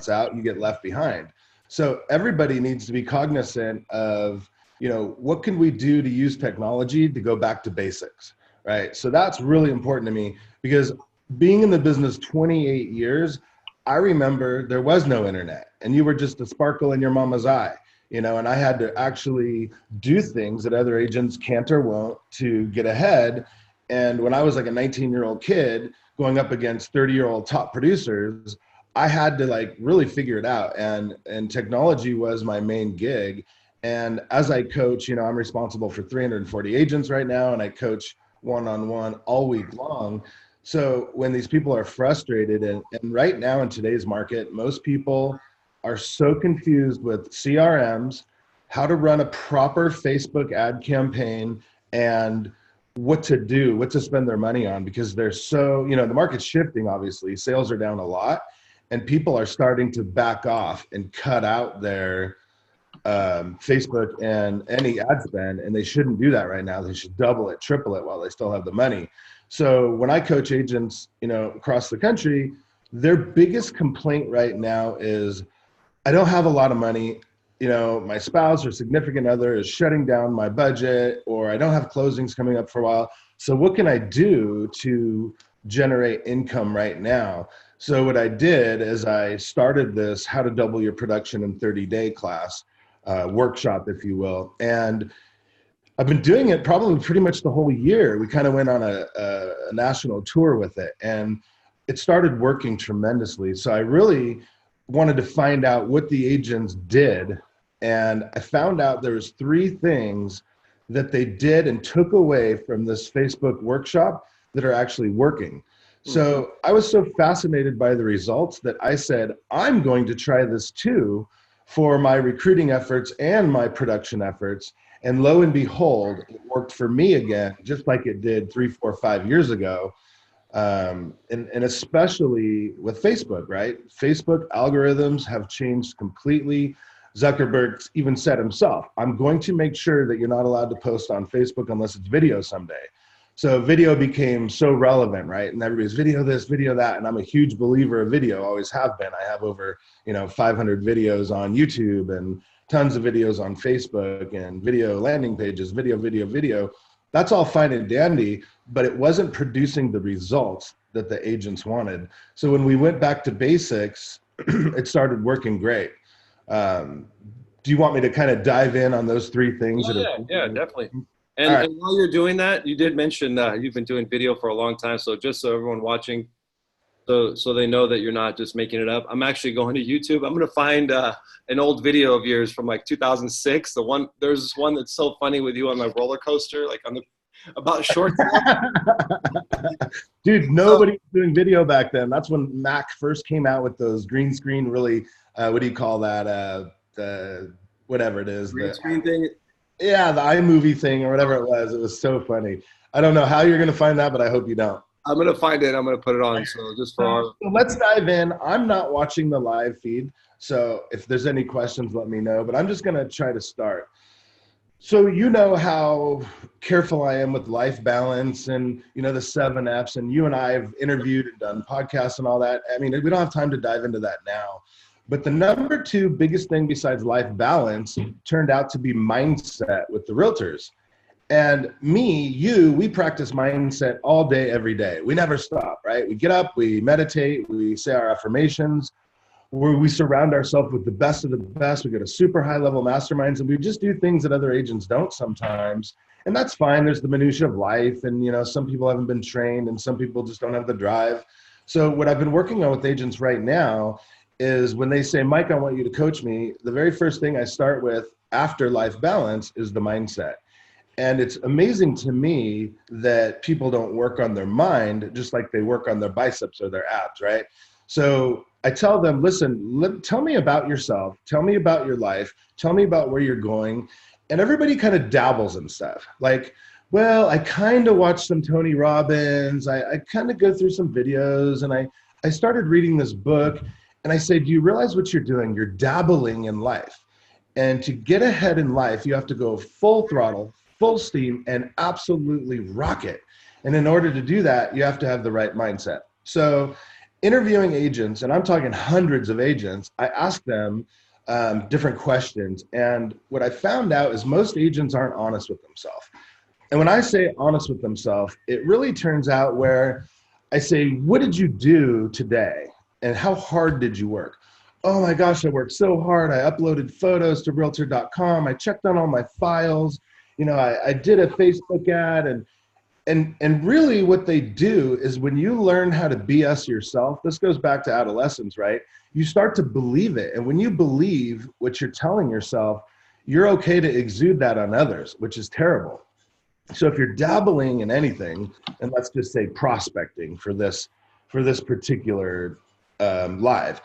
months out, you get left behind. So everybody needs to be cognizant of, what can we do to use technology to go back to basics, right? So that's really important to me, because being in the business 28 years, I remember there was no internet and you were just a sparkle in your mama's eye, and I had to actually do things that other agents can't or won't to get ahead. And when I was like a 19-year-old kid going up against 30-year-old top producers, I had to really figure it out. And technology was my main gig. And as I coach, I'm responsible for 340 agents right now, and I coach one-on-one all week long. So when these people are frustrated, and right now in today's market, most people are so confused with CRMs, how to run a proper Facebook ad campaign, and what to do, what to spend their money on, because they're so, the market's shifting, obviously. Sales are down a lot, and people are starting to back off and cut out their Facebook and any ad spend, and they shouldn't do that right now. They should double it, triple it while they still have the money. So when I coach agents, across the country, their biggest complaint right now is, I don't have a lot of money. My spouse or significant other is shutting down my budget, or I don't have closings coming up for a while. So what can I do to generate income right now? So what I did is I started this How to Double Your Production in 30-Day class, workshop, if you will. And I've been doing it probably pretty much the whole year. We kind of went on a national tour with it, and it started working tremendously. So I really wanted to find out what the agents did. And I found out there was 3 things that they did and took away from this Facebook workshop that are actually working. So I was so fascinated by the results that I said, I'm going to try this too for my recruiting efforts and my production efforts. And lo and behold, it worked for me again, just like it did 3, 4, 5 years ago. And especially with Facebook, right? Facebook algorithms have changed completely. Zuckerberg even said himself, I'm going to make sure that you're not allowed to post on Facebook unless it's video someday. So video became so relevant, right? And everybody's video this, video that. And I'm a huge believer of video, always have been. I have over, 500 videos on YouTube and tons of videos on Facebook and video landing pages, video. That's all fine and dandy, but it wasn't producing the results that the agents wanted. So when we went back to basics, it started working great. Do you want me to kind of dive in on those 3 things? Yeah, definitely. And while you're doing that, you did mention you've been doing video for a long time. So just so everyone watching, so they know that you're not just making it up, I'm actually going to YouTube. I'm going to find an old video of yours from like 2006. There's one that's so funny with you on the roller coaster, about shorts. Dude, nobody was doing video back then. That's when Mac first came out with those green screen, really, what do you call that? Whatever it is. Green screen thing? Yeah, the iMovie thing or whatever it was. It was so funny. I don't know how you're going to find that, but I hope you don't. I'm going to find it. I'm going to put it on. So just for So let's dive in. I'm not watching the live feed, so if there's any questions, let me know. But I'm just going to try to start. So you know how careful I am with life balance and, the 7 F's. And you and I have interviewed and done podcasts and all that. I mean, we don't have time to dive into that now. But the number 2 biggest thing besides life balance turned out to be mindset with the realtors. And we practice mindset all day, every day. We never stop, right? We get up, we meditate, we say our affirmations, we surround ourselves with the best of the best. We go to super high level masterminds, and we just do things that other agents don't sometimes. And that's fine. There's the minutia of life. And, some people haven't been trained and some people just don't have the drive. So what I've been working on with agents right now is when they say, Mike, I want you to coach me, the very first thing I start with after life balance is the mindset. And it's amazing to me that people don't work on their mind just like they work on their biceps or their abs, right? So I tell them, listen, tell me about yourself. Tell me about your life. Tell me about where you're going. And everybody kind of dabbles in stuff. Like, well, I kind of watch some Tony Robbins. I kind of go through some videos. And I started reading this book. And I say, do you realize what you're doing? You're dabbling in life. And to get ahead in life, you have to go full throttle, full steam, and absolutely rock it. And in order to do that, you have to have the right mindset. So interviewing agents, and I'm talking hundreds of agents, I ask them different questions. And what I found out is most agents aren't honest with themselves. And when I say honest with themselves, it really turns out where I say, what did you do today? And how hard did you work? Oh my gosh, I worked so hard. I uploaded photos to realtor.com. I checked on all my files. You know, I did a Facebook ad, and really what they do is when you learn how to BS yourself, this goes back to adolescence, right? You start to believe it. And when you believe what you're telling yourself, you're okay to exude that on others, which is terrible. So if you're dabbling in anything, and let's just say prospecting for this particular live,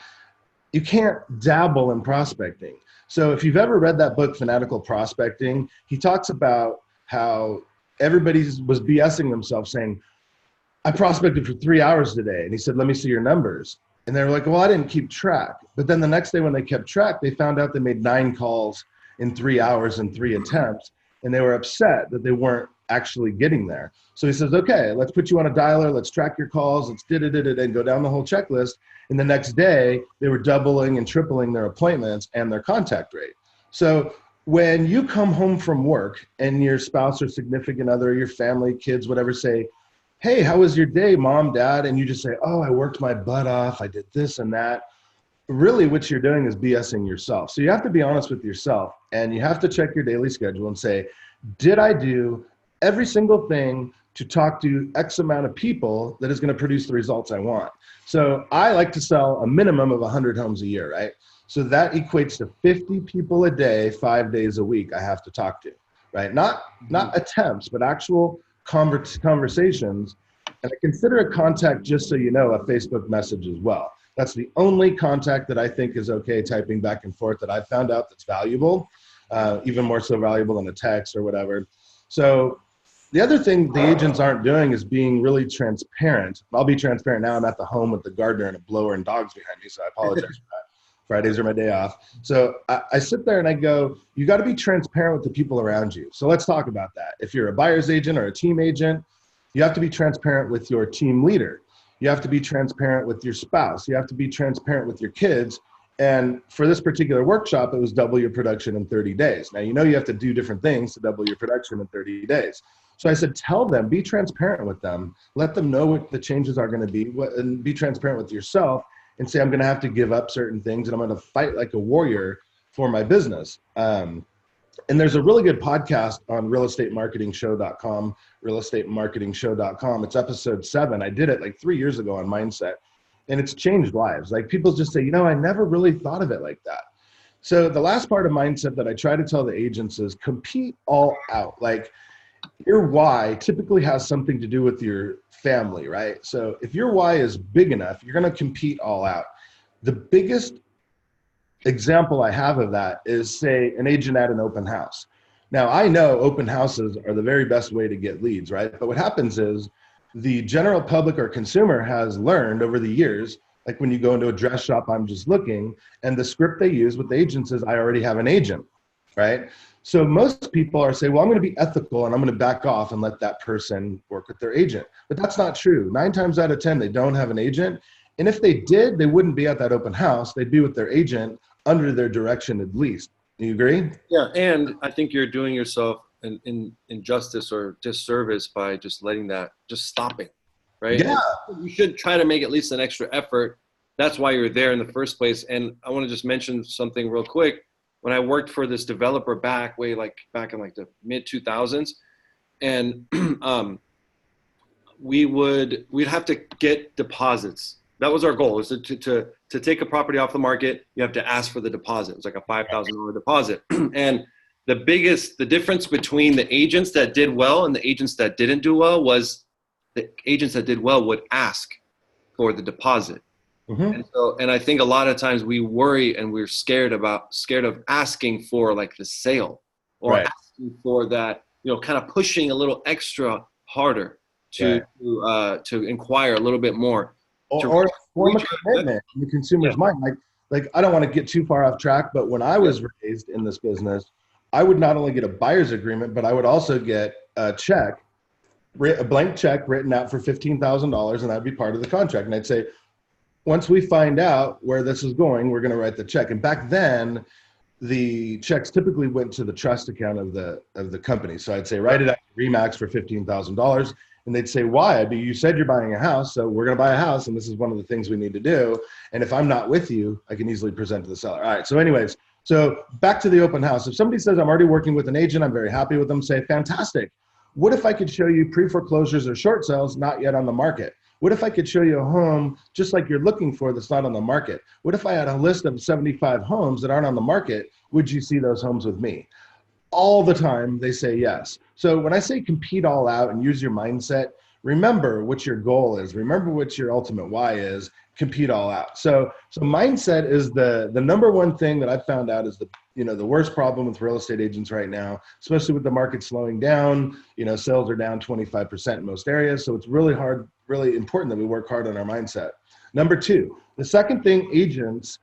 you can't dabble in prospecting. So if you've ever read that book, Fanatical Prospecting, he talks about how everybody was BSing themselves saying, I prospected for 3 hours today. And he said, let me see your numbers. And they were like, well, I didn't keep track. But then the next day when they kept track, they found out they made 9 calls in 3 hours and 3 attempts. And they were upset that they weren't actually getting there. So he says, okay, let's put you on a dialer. Let's track your calls. Let's and go down the whole checklist. And the next day they were doubling and tripling their appointments and their contact rate. So when you come home from work and your spouse or significant other, your family, kids, whatever, say, hey, how was your day, mom, dad? And you just say, oh, I worked my butt off. I did this and that. Really what you're doing is BSing yourself. So you have to be honest with yourself, and you have to check your daily schedule and say, did I do every single thing to talk to X amount of people that is going to produce the results I want? So I like to sell a minimum of 100 homes a year, right? So that equates to 50 people a day, 5 days a week I have to talk to, right? Not attempts, but actual conversations. And I consider a contact, just so you know, a Facebook message as well. That's the only contact that I think is okay typing back and forth that I've found out that's valuable, even more so valuable than a text or whatever. So the other thing the agents aren't doing is being really transparent. I'll be transparent now. I'm at the home with the gardener and a blower and dogs behind me, so I apologize for that. Fridays are my day off. So I sit there and I go, you got to be transparent with the people around you. So let's talk about that. If you're a buyer's agent or a team agent, you have to be transparent with your team leader. You have to be transparent with your spouse. You have to be transparent with your kids. And for this particular workshop, it was double your production in 30 days. Now, you know you have to do different things to double your production in 30 days. So I said, tell them, be transparent with them. Let them know what the changes are going to be, and be transparent with yourself and say, I'm going to have to give up certain things and I'm going to fight like a warrior for my business. And there's a really good podcast on realestatemarketingshow.com, realestatemarketingshow.com. It's episode 7. I did it like 3 years ago on mindset, and it's changed lives. Like people just say, you know, I never really thought of it like that. So the last part of mindset that I try to tell the agents is compete all out. Like your why typically has something to do with your family, right? So if your why is big enough, you're going to compete all out. The biggest example I have of that is, say, an agent at an open house. Now, I know open houses are the very best way to get leads, right? But what happens is the general public or consumer has learned over the years, like when you go into a dress shop, I'm just looking, and the script they use with the agents is, I already have an agent, right? So most people are saying, well, I'm going to be ethical and I'm going to back off and let that person work with their agent. But that's not true. 9 times out of 10, they don't have an agent. And if they did, they wouldn't be at that open house. They'd be with their agent under their direction at least. Do you agree? Yeah, and I think you're doing yourself an injustice or disservice by just letting that, just stopping, right? Yeah. You should try to make at least an extra effort. That's why you're there in the first place. And I want to just mention something real quick. When I worked for this developer back in like the mid 2000s, and we'd have to get deposits. That was our goal, was to take a property off the market. You have to ask for the deposit. It was like a $5,000 deposit. And the difference between the agents that did well and the agents that didn't do well was the agents that did well would ask for the deposit. Mm-hmm. And I think a lot of times we worry and we're scared of asking for like the sale, or right, asking for that, you know, kind of pushing a little extra harder to inquire a little bit more. Or form a commitment in the consumer's mind. Like I don't want to get too far off track, but when I was raised in this business, I would not only get a buyer's agreement, but I would also get a blank check written out for $15,000, and that'd be part of the contract. And I'd say, once we find out where this is going, we're going to write the check. And back then, the checks typically went to the trust account of the company. So I'd say, write it out to Remax for $15,000. And they'd say, why? I'd be, you said you're buying a house, so we're going to buy a house, and this is one of the things we need to do. And if I'm not with you, I can easily present to the seller. All right. So anyways, so back to the open house. If somebody says, I'm already working with an agent, I'm very happy with them, say, fantastic. What if I could show you pre-foreclosures or short sales not yet on the market? What if I could show you a home just like you're looking for that's not on the market? What if I had a list of 75 homes that aren't on the market? Would you see those homes with me? All the time they say yes. So when I say compete all out and use your mindset, remember what your goal is. Remember what your ultimate why is. Compete all out. So mindset is the number one thing that I've found out is the worst problem with real estate agents right now, especially with the market slowing down. Sales are down 25% in most areas. So it's really important that we work hard on our mindset. Number two, the second thing, agents,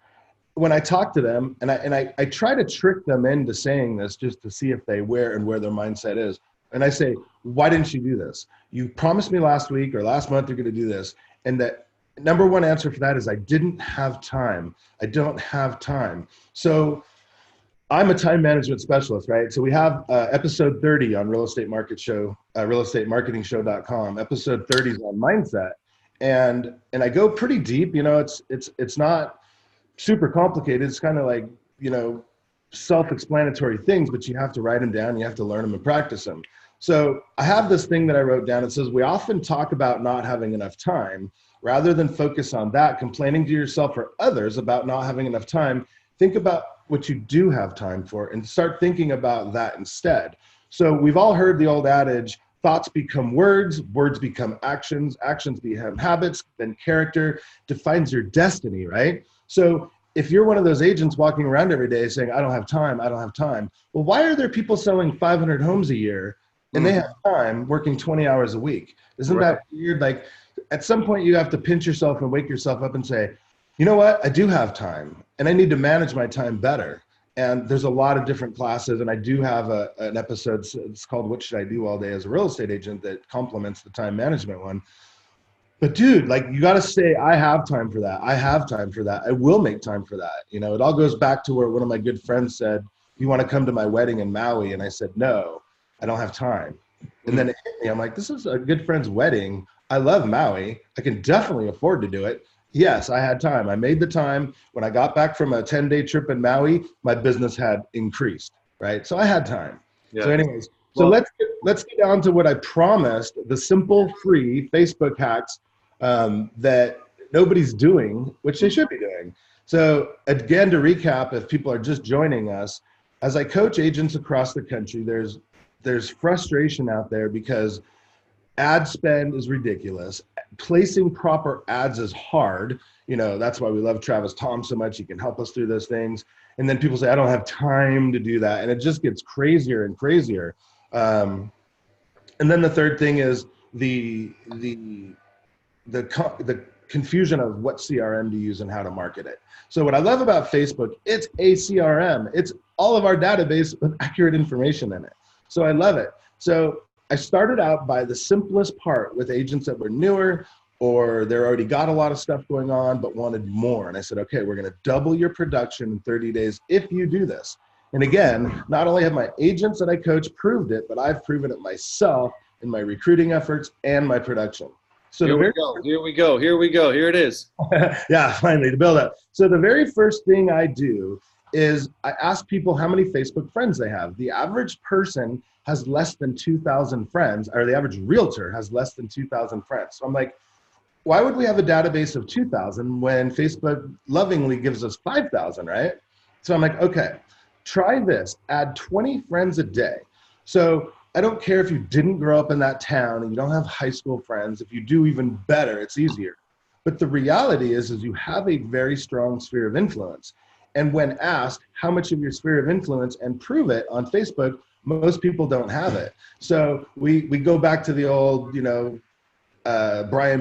when I talk to them, and I try to trick them into saying this just to see if they where their mindset is. And I say, why didn't you do this? You promised me last week or last month you're going to do this. And the number one answer for that is I didn't have time. I don't have time. So I'm a time management specialist, right? So we have episode 30 on Real Estate Market Show, realestatemarketingshow.com. Episode 30 is on mindset. And I go pretty deep. It's not super complicated. It's kind of like, self-explanatory things, but you have to write them down. You have to learn them and practice them. So I have this thing that I wrote down. It says, we often talk about not having enough time. Rather than focus on that, complaining to yourself or others about not having enough time, think about what you do have time for and start thinking about that instead. So we've all heard the old adage, thoughts become words, words become actions, actions become habits, then character defines your destiny, right? So if you're one of those agents walking around every day saying, I don't have time, I don't have time. Well, why are there people selling 500 homes a year and they have time working 20 hours a week? Isn't that weird? Like at some point you have to pinch yourself and wake yourself up and say, you know what? I do have time and I need to manage my time better. And there's a lot of different classes. And I do have an episode, it's called What Should I Do All Day as a Real Estate Agent, that complements the time management one. But dude, like you got to say, I have time for that. I have time for that. I will make time for that. It all goes back to where one of my good friends said, you want to come to my wedding in Maui? And I said, no, I don't have time. And then it hit me. I'm like, this is a good friend's wedding. I love Maui. I can definitely afford to do it. Yes, I had time. I made the time. When I got back from a 10-day trip in Maui, my business had increased, right? So I had time. Yeah. So anyways, let's get down to what I promised, the simple, free Facebook hacks that nobody's doing, which they should be doing. So again, to recap, if people are just joining us, as I coach agents across the country, there's frustration out there because ad spend is ridiculous. Placing proper ads is hard. That's why we love Travis Tom so much. He can help us through those things. And then people say, I don't have time to do that. And it just gets crazier and crazier. And then the third thing is the confusion of what CRM to use and how to market it. So what I love about Facebook, it's a CRM. It's all of our database with accurate information in it. So I love it. So I started out by the simplest part with agents that were newer or they already got a lot of stuff going on but wanted more. And I said, okay, we're going to double your production in 30 days if you do this. And again, not only have my agents that I coach proved it, but I've proven it myself in my recruiting efforts and my production. So here we go. Here it is. Yeah, finally, to build up. So the very first thing I do is I ask people how many Facebook friends they have. The average person has less than 2,000 friends, or the average realtor has less than 2,000 friends. So I'm like, why would we have a database of 2,000 when Facebook lovingly gives us 5,000, right? So I'm like, okay, try this, add 20 friends a day. So I don't care if you didn't grow up in that town and you don't have high school friends. If you do, even better, it's easier. But the reality is you have a very strong sphere of influence. And when asked how much of your sphere of influence and prove it on Facebook, most people don't have it. So we go back to the old, Brian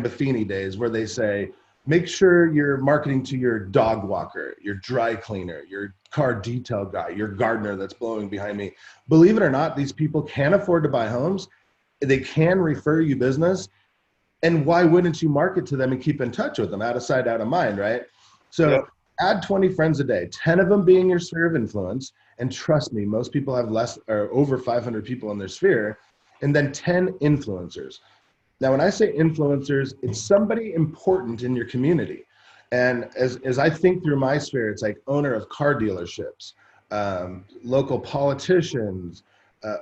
Buffini days where they say, make sure you're marketing to your dog walker, your dry cleaner, your car detail guy, your gardener that's blowing behind me. Believe it or not, these people can afford to buy homes. They can refer you business. And why wouldn't you market to them and keep in touch with them? Out of sight, out of mind, right? So add 20 friends a day, 10 of them being your sphere of influence. And trust me, most people have less or over 500 people in their sphere. And then 10 influencers. Now, when I say influencers, it's somebody important in your community. And as I think through my sphere, it's like owner of car dealerships, local politicians,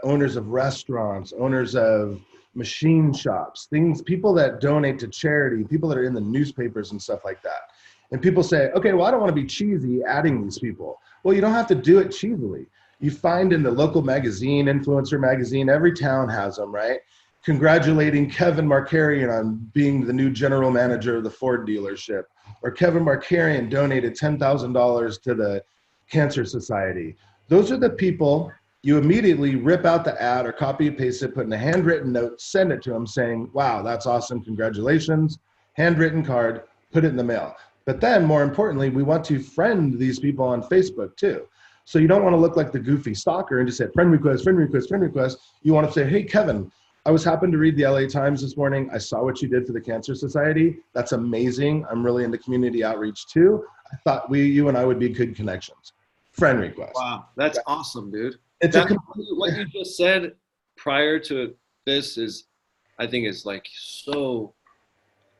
owners of restaurants, owners of machine shops, people that donate to charity, people that are in the newspapers and stuff like that. And people say, okay, well, I don't want to be cheesy adding these people. Well, you don't have to do it cheesily. You find in the local magazine, influencer magazine, every town has them, right? Congratulating Kevin Markarian on being the new general manager of the Ford dealership, or Kevin Markarian donated $10,000 to the Cancer Society. Those are the people you immediately rip out the ad or copy and paste it, put in a handwritten note, send it to them saying, wow, that's awesome, congratulations, handwritten card, put it in the mail. But then more importantly, we want to friend these people on Facebook too. So you don't want to look like the goofy stalker and just say friend request, friend request, friend request. You want to say, hey, Kevin, I was happened to read the LA Times this morning. I saw what you did for the Cancer Society. That's amazing. I'm really into community outreach too. I thought you and I would be good connections. Friend request. Wow, that's awesome, dude. It's what you just said prior to this is, I think, is like so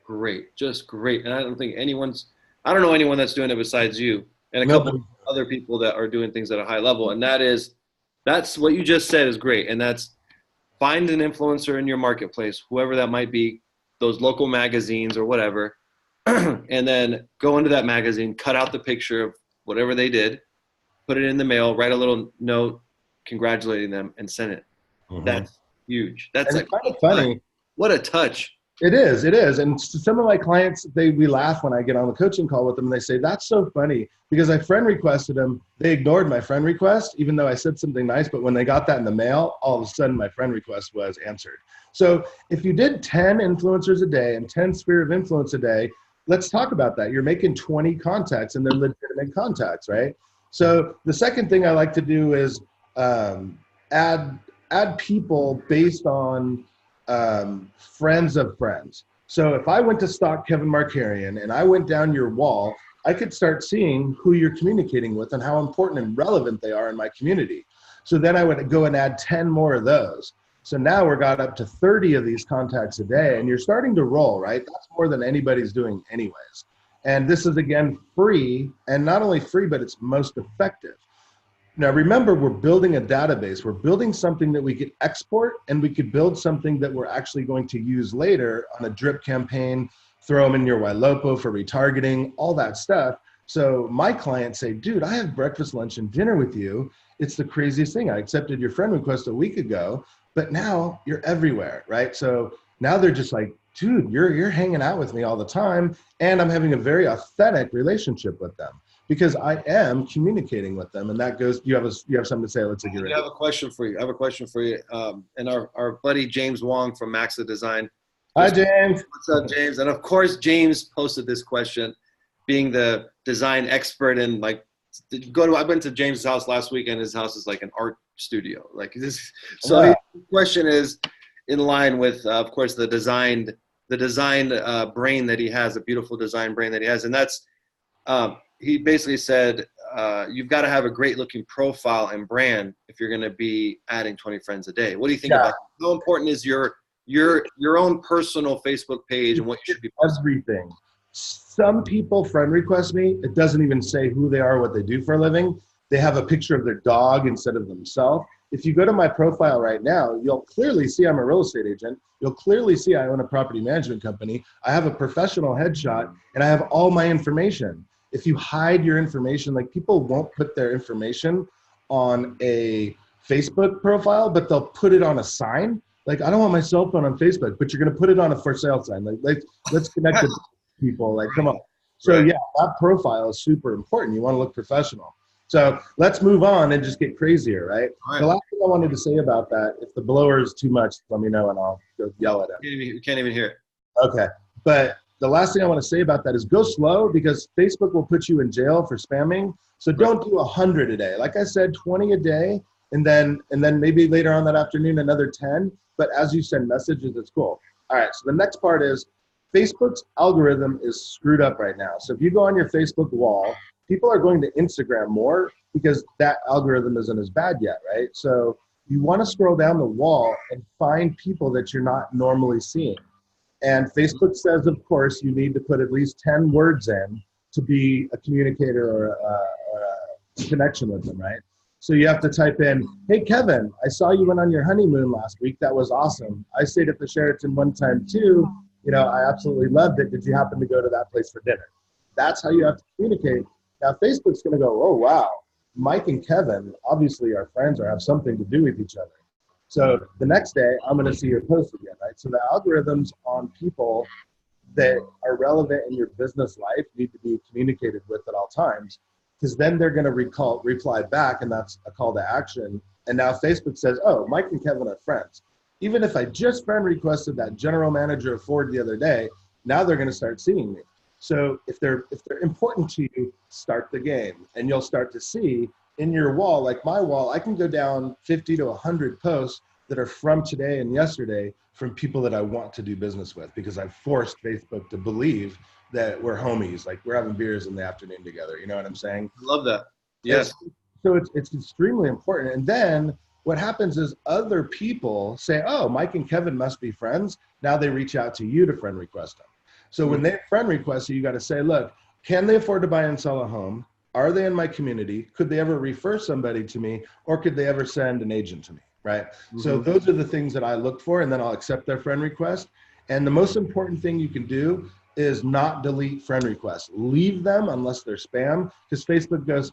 great, just great. And I don't know anyone that's doing it besides you and a couple of other people that are doing things at a high level. And that's what you just said is great. And that's find an influencer in your marketplace, whoever that might be, those local magazines or whatever, and then go into that magazine, cut out the picture of whatever they did, put it in the mail, write a little note congratulating them, and send it. Mm-hmm. That's huge. That's like kind of funny. What a touch. It is. And some of my clients, we laugh when I get on the coaching call with them, and they say, that's so funny because I friend requested them. They ignored my friend request, even though I said something nice. But when they got that in the mail, all of a sudden my friend request was answered. So if you did 10 influencers a day and 10 sphere of influence a day, let's talk about that. You're making 20 contacts and they're legitimate contacts, right? So the second thing I like to do is add people based on friends of friends. So if I went to stalk Kevin Markarian and I went down your wall, I could start seeing who you're communicating with and how important and relevant they are in my community. So then I would go and add 10 more of those. So now we're got up to 30 of these contacts a day, and you're starting to roll, right? That's more than anybody's doing anyways. And this is, again, free, and not only free, but it's most effective. Now, remember, we're building a database. We're building something that we could export, and we could build something that we're actually going to use later on a drip campaign, throw them in your Ylopo for retargeting, all that stuff. So my clients say, dude, I have breakfast, lunch, and dinner with you. It's the craziest thing. I accepted your friend request a week ago, but now you're everywhere, right? So now they're just like, dude, you're hanging out with me all the time, and I'm having a very authentic relationship with them because I am communicating with them. And that goes, you have something to say? Let's get ready. I have a question for you. And our buddy James Wong from Maxa Design. Hi, James. What's up, James? And of course, James posted this question, being the design expert and like, I went to James' house last week, and his house is like an art studio. Like this. So the question is in line with, of course, the design brain that he has, a beautiful design brain that he has. And that's, he basically said, you've got to have a great looking profile and brand if you're going to be adding 20 friends a day. What do you think about that? How important is your own personal Facebook page and what you should be posting? Everything. Some people friend request me. It doesn't even say who they are, what they do for a living. They have a picture of their dog instead of themselves. If you go to my profile right now, you'll clearly see I'm a real estate agent. You'll clearly see I own a property management company. I have a professional headshot, and I have all my information. If you hide your information, like people won't put their information on a Facebook profile, but they'll put it on a sign. Like, I don't want my cell phone on Facebook, but you're going to put it on a for sale sign. Like let's connect with people. Like, come on. So yeah, that profile is super important. You want to look professional. So let's move on and just get crazier, right? The last thing I wanted to say about that, if the blower is too much, let me know and I'll go yell at it. You can't even hear it. Okay. But the last thing I want to say about that is go slow, because Facebook will put you in jail for spamming. So don't do 100 a day. Like I said, 20 a day, and then maybe later on that afternoon, another 10. But as you send messages, it's cool. All right, so the next part is Facebook's algorithm is screwed up right now. So if you go on your Facebook wall, people are going to Instagram more because that algorithm isn't as bad yet, right? So you want to scroll down the wall and find people that you're not normally seeing. And Facebook says, of course, you need to put at least 10 words in to be a communicator or a connection with them, right? So you have to type in, hey, Kevin, I saw you went on your honeymoon last week. That was awesome. I stayed at the Sheraton one time too. You know, I absolutely loved it. Did you happen to go to that place for dinner? That's how you have to communicate. Now, Facebook's going to go, oh, wow, Mike and Kevin obviously are friends or have something to do with each other. So the next day, I'm going to see your post again, right? So the algorithms on people that are relevant in your business life need to be communicated with at all times, because then they're going to reply back, and that's a call to action. And now Facebook says, oh, Mike and Kevin are friends. Even if I just friend requested that general manager of Ford the other day, now they're going to start seeing me. So if they're important to you, start the game, and you'll start to see in your wall, like my wall, I can go down 50 to 100 posts that are from today and yesterday from people that I want to do business with, because I've forced Facebook to believe that we're homies, like we're having beers in the afternoon together. You know what I'm saying? I love that. Yes. So it's extremely important. And then what happens is other people say, oh, Mike and Kevin must be friends. Now they reach out to you to friend request them. So when they friend request you, you got to say, look, can they afford to buy and sell a home? Are they in my community? Could they ever refer somebody to me? Or could they ever send an agent to me, right? Mm-hmm. So those are the things that I look for, and then I'll accept their friend request. And the most important thing you can do is not delete friend requests. Leave them unless they're spam, because Facebook goes,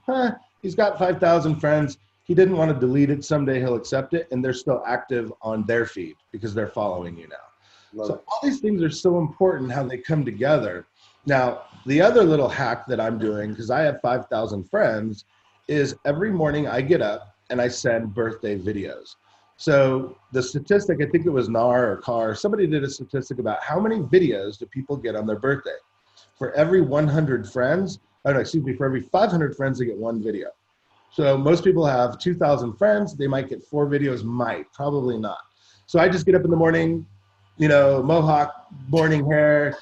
he's got 5,000 friends. He didn't want to delete it. Someday he'll accept it, and they're still active on their feed because they're following you now. So all these things are so important, how they come together. Now, the other little hack that I'm doing, because I have 5,000 friends, is every morning I get up and I send birthday videos. So the statistic, I think it was NAR or CAR, somebody did a statistic about how many videos do people get on their birthday. For every 100 friends, for every 500 friends, they get one video. So most people have 2,000 friends. They might get 4 videos, probably not. So I just get up in the morning, mohawk, morning hair,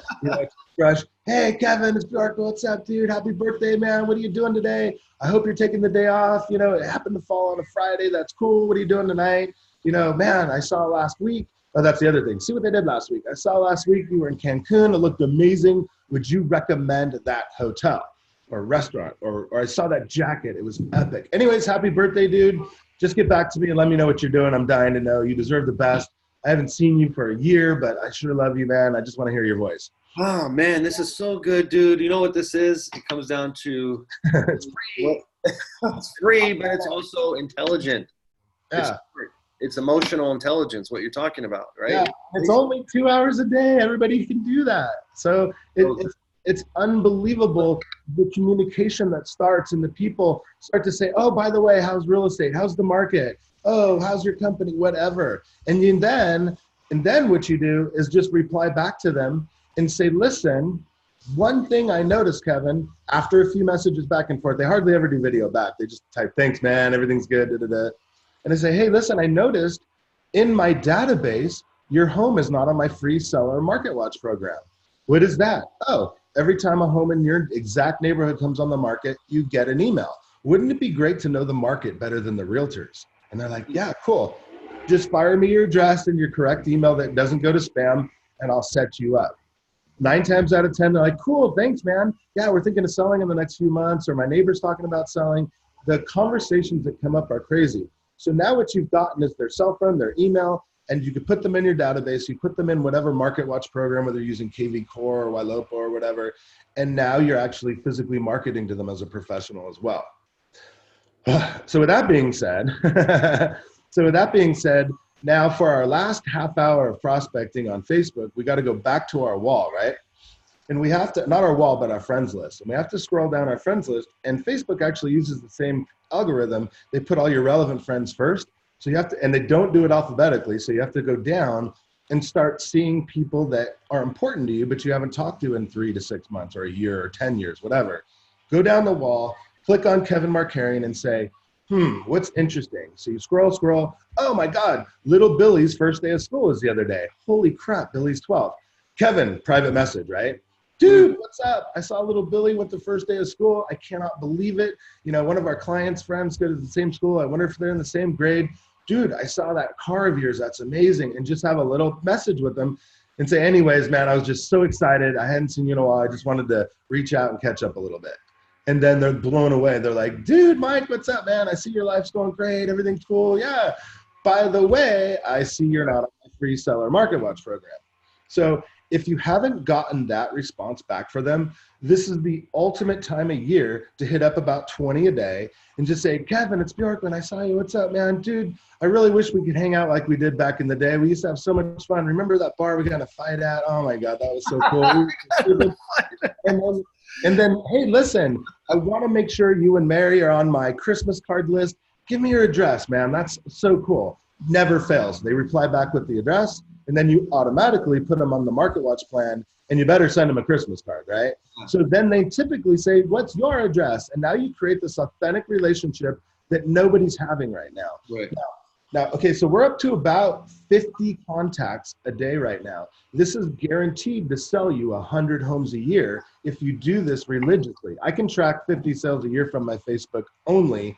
brush. Hey, Kevin, it's Bjorkman. What's up, dude? Happy birthday, man. What are you doing today? I hope you're taking the day off. It happened to fall on a Friday. That's cool. What are you doing tonight? Man, I saw last week. Oh, that's the other thing. See what they did last week. I saw last week you were in Cancun. It looked amazing. Would you recommend that hotel or restaurant? Or I saw that jacket. It was epic. Anyways, happy birthday, dude. Just get back to me and let me know what you're doing. I'm dying to know. You deserve the best. I haven't seen you for a year, but I sure love you, man. I just want to hear your voice. Oh, man, this is so good, dude. You know what this is? It comes down to it's free. It's free, but it's also intelligent. Yeah. It's emotional intelligence, what you're talking about, right? Yeah. It's only 2 hours a day. Everybody can do that. So it's unbelievable, the communication that starts, and the people start to say, oh, by the way, how's real estate? How's the market? Oh, how's your company? Whatever. And then what you do is just reply back to them and say, listen, one thing I noticed, Kevin, after a few messages back and forth, they hardly ever do video back. They just type, thanks, man, everything's good, da-da-da. And I say, hey, listen, I noticed in my database, your home is not on my free seller market watch program. What is that? Oh, every time a home in your exact neighborhood comes on the market, you get an email. Wouldn't it be great to know the market better than the realtors? And they're like, yeah, cool. Just fire me your address and your correct email that doesn't go to spam, and I'll set you up. 9 times out of 10, they're like, cool, thanks, man. Yeah, we're thinking of selling in the next few months, or my neighbor's talking about selling. The conversations that come up are crazy. So now what you've gotten is their cell phone, their email, and you can put them in your database. You put them in whatever market watch program, whether you're using KV Core or Ylopo or whatever, and now you're actually physically marketing to them as a professional as well. So with that being said, now for our last half hour of prospecting on Facebook, we got to go back to our wall, right? And we have to, not our wall, but our friends list. And we have to scroll down our friends list, and Facebook actually uses the same algorithm. They put all your relevant friends first. So you have to, and they don't do it alphabetically. So you have to go down and start seeing people that are important to you, but you haven't talked to in 3 to 6 months or a year or 10 years, whatever. Go down the wall, click on Kevin Markarian and say, What's interesting? So you scroll. Oh my God, little Billy's first day of school was the other day. Holy crap, Billy's 12. Kevin, private message, right? Dude, what's up? I saw little Billy went the first day of school. I cannot believe it. You know, one of our clients' friends go to the same school. I wonder if they're in the same grade. Dude, I saw that car of yours. That's amazing. And just have a little message with them and say, anyways, man, I was just so excited. I hadn't seen you in a while. I just wanted to reach out and catch up a little bit. And then they're blown away. They're like, dude, Mike, what's up, man? I see your life's going great. Everything's cool. Yeah. By the way, I see you're not on my free seller market watch program. So if you haven't gotten that response back for them, this is the ultimate time of year to hit up about 20 a day and just say, Kevin, it's Bjorkman. I saw you. What's up, man? Dude, I really wish we could hang out like we did back in the day. We used to have so much fun. Remember that bar we got in a fight at? Oh my God, that was so cool. and then, hey, listen, I want to make sure you and Mary are on my Christmas card list. Give me your address, man. That's so cool. Never fails. They reply back with the address, and then you automatically put them on the Market Watch plan, and you better send them a Christmas card, right? So then they typically say, what's your address? And now you create this authentic relationship that nobody's having right now. Right. Now, okay, so we're up to about 50 contacts a day right now. This is guaranteed to sell you 100 homes a year if you do this religiously. I can track 50 sales a year from my Facebook only,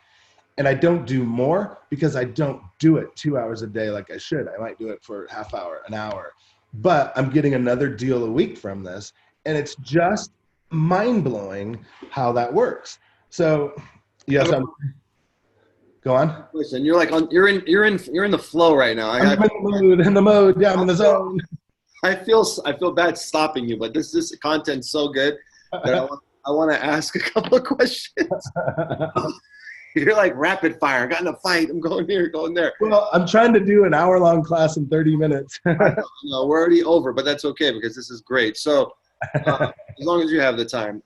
and I don't do more because I don't do it 2 hours a day like I should. I might do it for half hour, an hour, but I'm getting another deal a week from this, and it's just mind-blowing how that works. So, yes, go on. Listen, you're like you're in the flow right now. I'm in the mode. Yeah, I'm in the zone. I feel bad stopping you, but this content's so good that I want to ask a couple of questions. You're like rapid fire. I got in a fight. I'm going here, going there. Well, I'm trying to do an hour-long class in 30 minutes. No, we're already over, but that's okay because this is great. So as long as you have the time.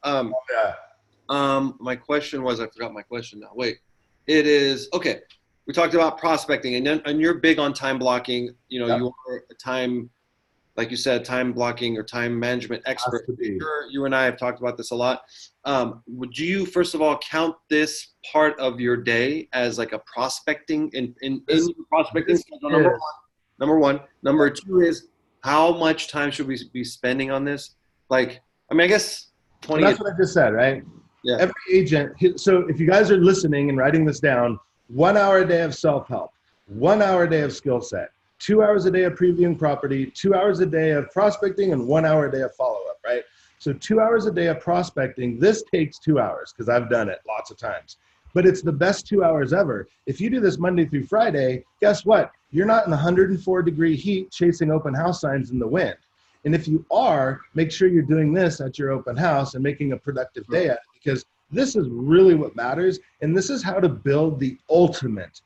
My question was, I forgot my question now. Wait, it is, okay. We talked about prospecting, and you're big on time blocking. You know, you are a time, like you said, time blocking or time management expert. Sure, you and I have talked about this a lot. Would you, first of all, count this part of your day as like a prospecting in prospecting schedule? Number one. Number two is, how much time should we be spending on this? Like, I mean, I guess 20. Well, that's what I just said, right? Yeah. Every agent. So if you guys are listening and writing this down, 1 hour a day of self-help, 1 hour a day of skill set, 2 hours a day of previewing property, 2 hours a day of prospecting, and 1 hour a day of follow-up, right? So 2 hours a day of prospecting, this takes 2 hours because I've done it lots of times. But it's the best 2 hours ever. If you do this Monday through Friday, guess what? You're not in the 104-degree heat chasing open house signs in the wind. And if you are, make sure you're doing this at your open house and making a productive day at it, because this is really what matters. And this is how to build the ultimate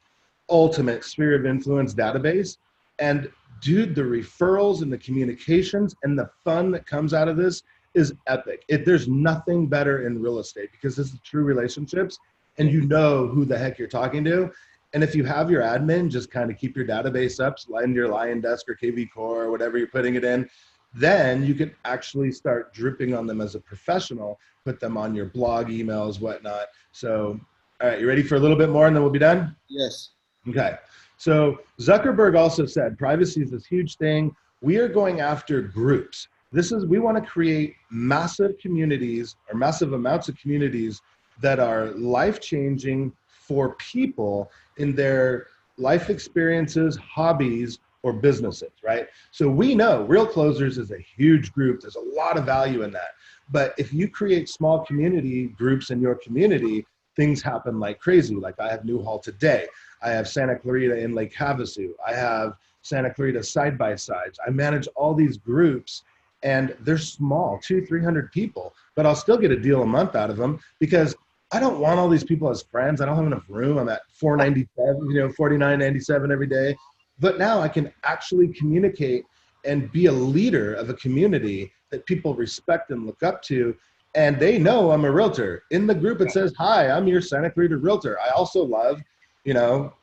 sphere of influence database. And dude, the referrals and the communications and the fun that comes out of this is epic. There's nothing better in real estate because this is true relationships and you know who the heck you're talking to. And if you have your admin, just kind of keep your database up, slide your Lion Desk or KV Core or whatever you're putting it in, then you can actually start dripping on them as a professional, put them on your blog, emails, whatnot. So, all right, you ready for a little bit more and then we'll be done? Yes. Okay. So Zuckerberg also said privacy is this huge thing. We are going after groups. We want to create massive communities or massive amounts of communities that are life-changing for people in their life experiences, hobbies, or businesses, right? So we know Real Closers is a huge group. There's a lot of value in that. But if you create small community groups in your community, things happen like crazy. Like I have Newhall today. I have Santa Clarita in Lake Havasu. I have Santa Clarita side-by-sides. I manage all these groups and they're small, 200-300 people, but I'll still get a deal a month out of them because I don't want all these people as friends. I don't have enough room. I'm at $497, $49.97 every day. But now I can actually communicate and be a leader of a community that people respect and look up to. And they know I'm a realtor. In the group, it says, hi, I'm your Santa Clarita realtor. I also love,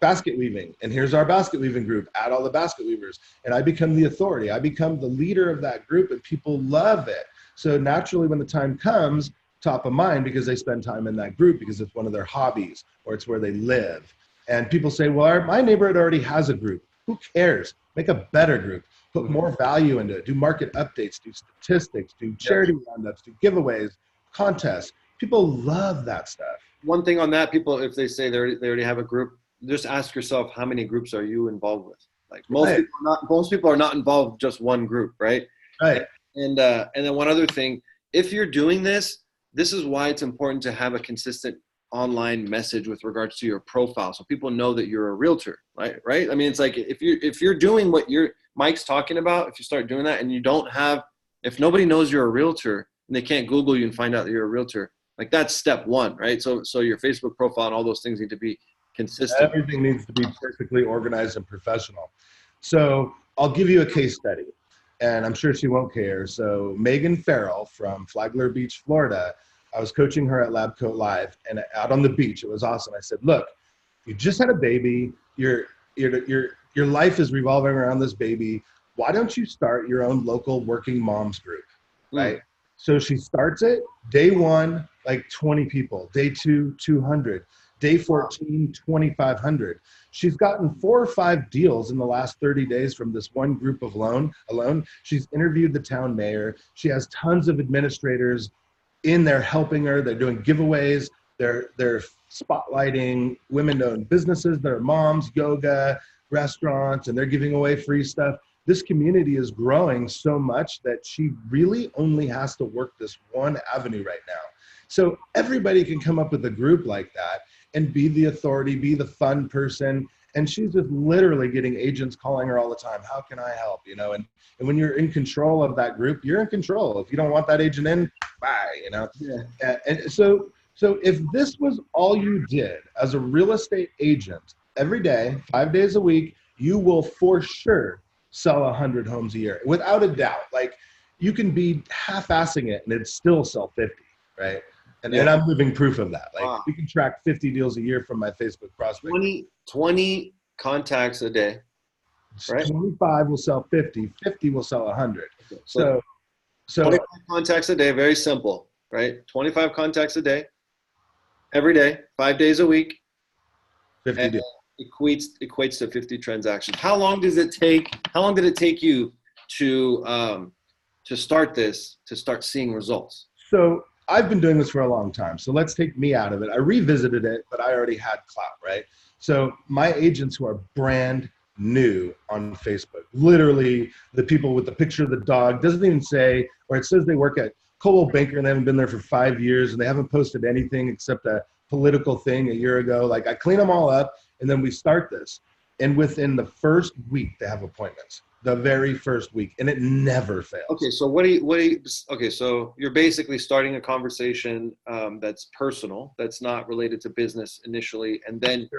basket weaving. And here's our basket weaving group. Add all the basket weavers. And I become the authority. I become the leader of that group and people love it. So naturally, when the time comes top of mind because they spend time in that group because it's one of their hobbies or it's where they live. And people say, well, my neighborhood already has a group. Who cares? Make a better group. Put more value into it. Do market updates, do statistics, do charity roundups, do giveaways, contests. People love that stuff. One thing on that, people, if they say they already have a group, just ask yourself, how many groups are you involved with? Like most people are not involved with just one group, right? Right. And then one other thing, if you're doing this is why it's important to have a consistent online message with regards to your profile, so people know that you're a realtor, right? I mean, it's like if you're doing what Mike's talking about, if you start doing that and you don't have, if nobody knows you're a realtor and they can't Google you and find out that you're a realtor, like that's step one, right? So your Facebook profile and all those things need to be consistent. Everything needs to be perfectly organized and professional. So I'll give you a case study, and I'm sure she won't care. So Megan Farrell from Flagler Beach, Florida, I was coaching her at Lab Coat Live and out on the beach. It was awesome. I said, look, you just had a baby. Your life is revolving around this baby. Why don't you start your own local working moms group, right? So she starts it. Day 1, like 20 people. Day 2, 200. Day 14, 2,500. She's gotten 4 or 5 deals in the last 30 days from this one group of alone. She's interviewed the town mayor. She has tons of administrators in there helping her. They're doing giveaways. They're spotlighting women-owned businesses that are moms, yoga, restaurants, and they're giving away free stuff. This community is growing so much that she really only has to work this one avenue right now. So everybody can come up with a group like that and be the authority, be the fun person. And she's just literally getting agents calling her all the time. How can I help? And when you're in control of that group, you're in control. If you don't want that agent in, bye, Yeah. And so if this was all you did as a real estate agent every day, 5 days a week, you will for sure sell 100 homes a year, without a doubt. Like, you can be half-assing it and it'd still sell 50, right? And I'm living proof of that. Like, we can track 50 deals a year from my Facebook prospect. 20 contacts a day, right? 25 will sell 50, 50 will sell 100. Okay. So 25 contacts a day, very simple, right? 25 contacts a day, every day, 5 days a week. 50 deals. Equates to 50 transactions. How long did it take you to start seeing results? So I've been doing this for a long time. So let's take me out of it. I revisited it, but I already had clout, right? So my agents who are brand new on Facebook, literally the people with the picture of the dog, doesn't even say, or it says they work at Coldwell Banker and they haven't been there for 5 years and they haven't posted anything except a political thing a year ago. Like, I clean them all up and then we start this. And within the first week, they have appointments. The very first week, and it never fails. Okay, so okay, so you're basically starting a conversation that's personal, that's not related to business initially, and then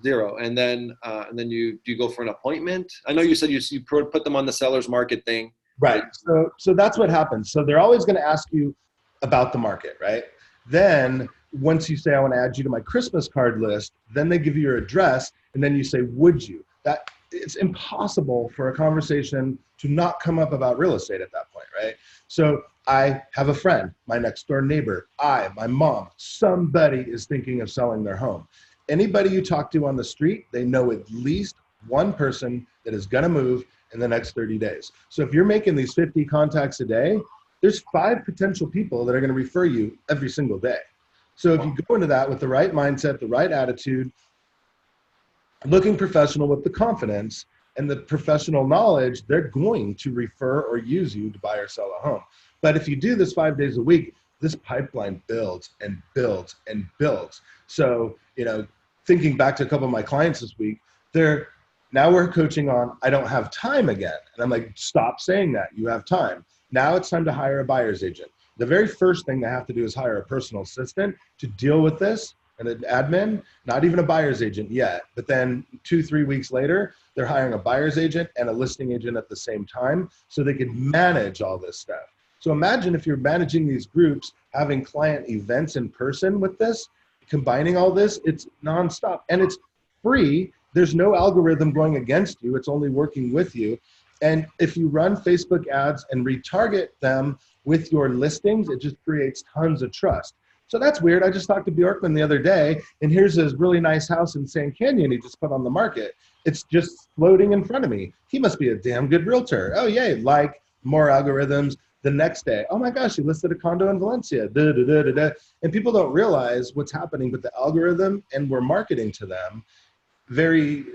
zero, and then you go for an appointment. I know you said you put them on the seller's market thing. Right. So that's what happens. So they're always going to ask you about the market, right? Then once you say, I want to add you to my Christmas card list, then they give you your address, and then you say, would you? It's impossible for a conversation to not come up about real estate at that point, right? So I have a friend, my next door neighbor, my mom, somebody is thinking of selling their home. Anybody you talk to on the street, they know at least one person that is going to move in the next 30 days. So if you're making these 50 contacts a day, there's 5 potential people that are going to refer you every single day. So if you go into that with the right mindset, the right attitude, looking professional with the confidence and the professional knowledge, they're going to refer or use you to buy or sell a home. But if you do this 5 days a week, this pipeline builds and builds and builds. So, thinking back to a couple of my clients this week, now we're coaching on, I don't have time again. And I'm like, stop saying that. You have time. Now it's time to hire a buyer's agent. The very first thing they have to do is hire a personal assistant to deal with this, and an admin, not even a buyer's agent yet. But then 2-3 weeks later, they're hiring a buyer's agent and a listing agent at the same time so they can manage all this stuff. So imagine if you're managing these groups, having client events in person with this, combining all this, it's nonstop and it's free. There's no algorithm going against you. It's only working with you. And if you run Facebook ads and retarget them with your listings, it just creates tons of trust. So that's weird. I just talked to Bjorkman the other day, and here's his really nice house in San Canyon he just put on the market. It's just floating in front of me. He must be a damn good realtor. Oh, yay, like, more algorithms. The next day, oh my gosh, he listed a condo in Valencia. Da, da, da, da, da. And people don't realize what's happening with the algorithm, and we're marketing to them very,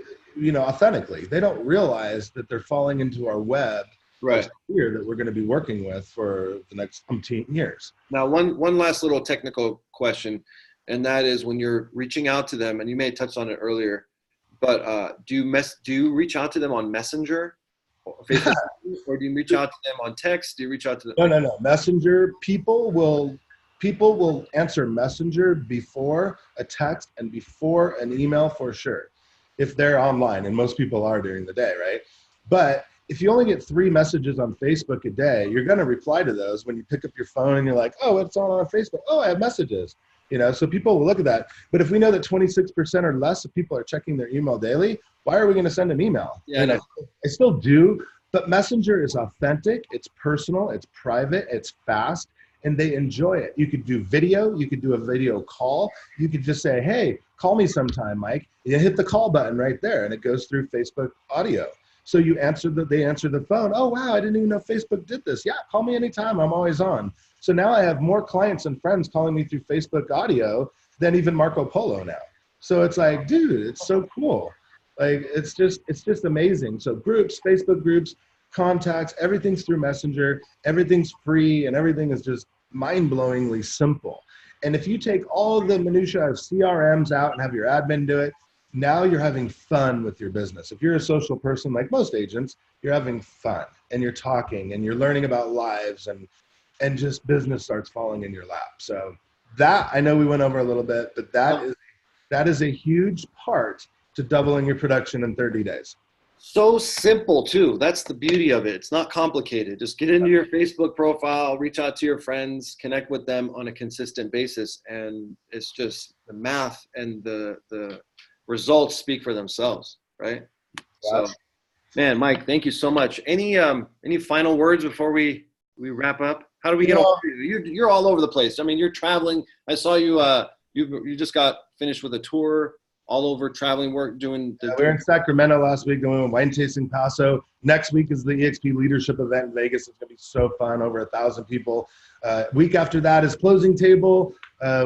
authentically. They don't realize that they're falling into our web right here that we're going to be working with for the next 15 years. Now, one last little technical question, and that is when you're reaching out to them, and you may have touched on it earlier, but do you reach out to them on Messenger or Facebook, or do you reach out to them on text? Do you reach out to them? No. Messenger. People will answer Messenger before a text and before an email for sure, if they're online, and most people are during the day, right? But if you only get 3 messages on Facebook a day, you're going to reply to those when you pick up your phone and you're like, oh, it's on Facebook. Oh, I have messages. So people will look at that. But if we know that 26% or less of people are checking their email daily, why are we going to send an email? Yeah, I still do, but Messenger is authentic. It's personal. It's private. It's fast, and they enjoy it. You could do video. You could do a video call. You could just say, hey, call me sometime, Mike. You hit the call button right there, and it goes through Facebook audio. So they answer the phone. Oh, wow, I didn't even know Facebook did this. Yeah, call me anytime. I'm always on. So now I have more clients and friends calling me through Facebook audio than even Marco Polo now. So it's like, dude, it's so cool. Like, it's just amazing. So groups, Facebook groups, contacts, everything's through Messenger. Everything's free, and everything is just mind-blowingly simple. And if you take all the minutiae of CRMs out and have your admin do it, now you're having fun with your business. If you're a social person, like most agents, you're having fun, and you're talking, and you're learning about lives, and just business starts falling in your lap. So that, I know we went over a little bit, but that is a huge part to doubling your production in 30 days. So simple too. That's the beauty of it. It's not complicated. Just get into your Facebook profile, reach out to your friends, connect with them on a consistent basis. And it's just the math and the results speak for themselves, right? So, man, Mike, thank you so much. Any final words before we wrap up? How do we get over you? You're all over the place. I mean, you're traveling. I saw you. You just got finished with a tour all over, traveling, work, doing. We were in Sacramento last week, going wine tasting Paso. Next week is the EXP leadership event in Vegas. It's gonna be so fun. Over 1,000 people. Week after that is closing table.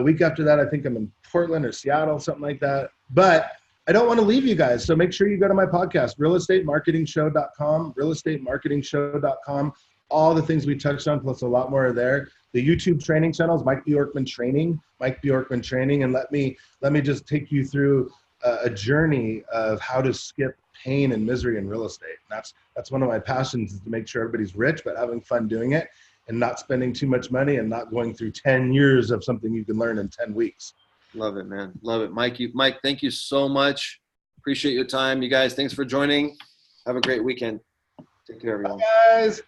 Week after that, I think I'm in Portland or Seattle, something like that. But I don't want to leave you guys. So make sure you go to my podcast, realestatemarketingshow.com, realestatemarketingshow.com. All the things we touched on, plus a lot more are there. The YouTube training channel is Mike Bjorkman Training, Mike Bjorkman Training. And let me just take you through a journey of how to skip pain and misery in real estate. And that's one of my passions, is to make sure everybody's rich, but having fun doing it, and not spending too much money, and not going through 10 years of something you can learn in 10 weeks. Love it, man. Love it. Mike, thank you so much. Appreciate your time. You guys, thanks for joining. Have a great weekend. Take care, everyone. Bye, guys.